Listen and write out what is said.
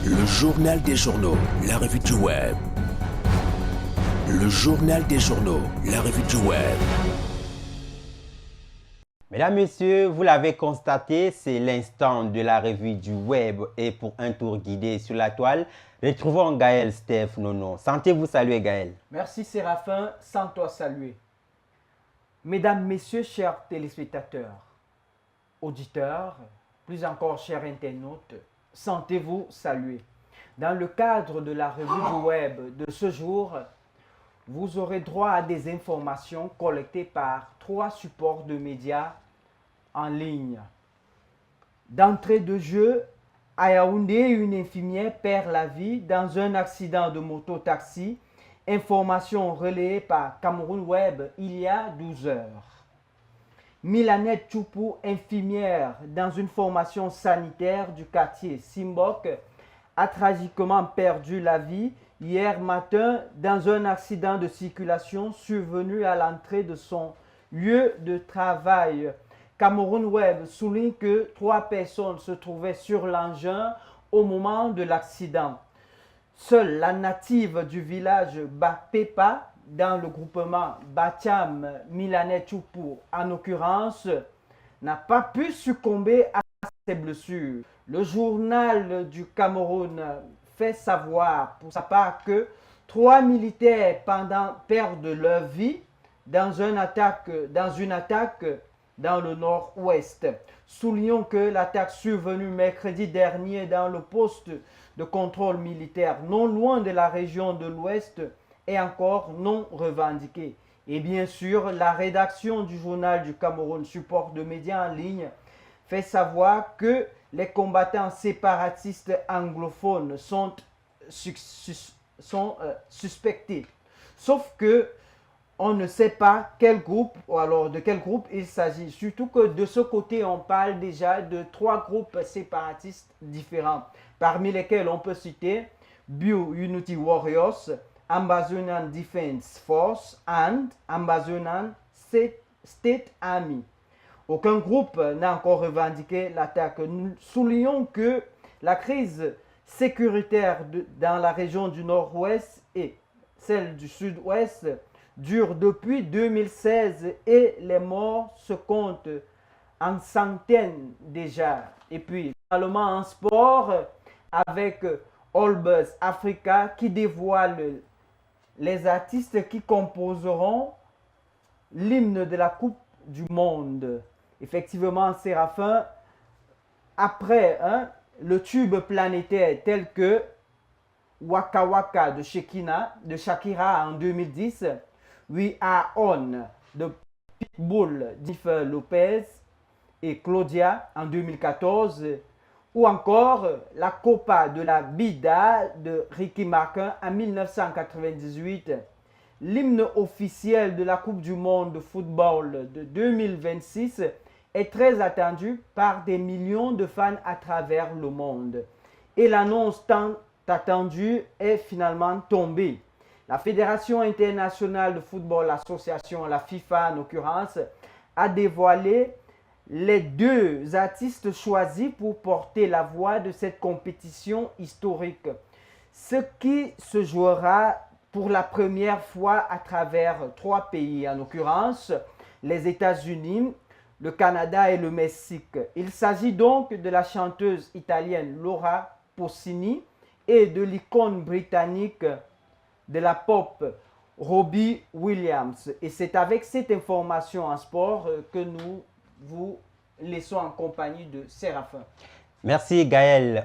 Le journal des journaux, la revue du web. Le journal des journaux, la revue du web. Mesdames, Messieurs, vous l'avez constaté, c'est l'instant de la revue du web et pour un tour guidé sur la toile, retrouvons Gaël Steph Nono. Sentez-vous saluer Gaël. Merci Séraphin, sans toi saluer. Mesdames, Messieurs, chers téléspectateurs, auditeurs, plus encore chers internautes, sentez-vous saluer. Dans le cadre de la revue du web de ce jour, vous aurez droit à des informations collectées par 3 supports de médias en ligne. D'entrée de jeu, à Yaoundé, une infirmière perd la vie dans un accident de moto-taxi. Information relayée par Cameroun Web il y a 12 heures. Milanette Choupou, infirmière dans une formation sanitaire du quartier Simbok, a tragiquement perdu la vie hier matin dans un accident de circulation survenu à l'entrée de son lieu de travail. Cameroun Web souligne que 3 personnes se trouvaient sur l'engin au moment de l'accident. Seule la native du village Bapepa, dans le groupement Bacham Milanais Choupou, en l'occurrence, n'a pas pu succomber à ses blessures. Le journal du Cameroun fait savoir pour sa part que 3 militaires perdent leur vie dans une attaque dans le nord-ouest. Soulignons que l'attaque survenue mercredi dernier dans le poste de contrôle militaire non loin de la région de l'Ouest est encore non revendiquée. Et bien sûr, la rédaction du journal du Cameroun, support de médias en ligne, fait savoir que les combattants séparatistes anglophones sont suspectés. Sauf que on ne sait pas quel groupe, ou alors de quel groupe il s'agit. Surtout que de ce côté, on parle déjà de 3 groupes séparatistes différents, parmi lesquels on peut citer Bio Unity Warriors, Ambazonan Defense Force and Ambazonan State Army. Aucun groupe n'a encore revendiqué l'attaque. Nous soulignons que la crise sécuritaire dans la région du nord-ouest et celle du sud-ouest dure depuis 2016 et les morts se comptent en centaines déjà. Et puis, finalement, en sport, avec All Buzz Africa qui dévoile les artistes qui composeront l'hymne de la Coupe du Monde. Effectivement, Séraphin, après le tube planétaire tel que Waka Waka de Shakira en 2010, We Are On de Pitbull, Jennifer Lopez et Claudia en 2014, ou encore la Copa de la Vida de Ricky Martin en 1998. L'hymne officiel de la Coupe du Monde de football de 2026 est très attendu par des millions de fans à travers le monde. Et l'annonce tant attendue est finalement tombée. La Fédération internationale de football, l'association, la FIFA en l'occurrence, a dévoilé les 2 artistes choisis pour porter la voix de cette compétition historique. Ce qui se jouera pour la première fois à travers 3 pays, en l'occurrence les États-Unis, le Canada et le Mexique. Il s'agit donc de la chanteuse italienne Laura Pausini et de l'icône britannique de la pop Robbie Williams. Et c'est avec cette information en sport que nous vous laissons en compagnie de Séraphin. Merci Gaël.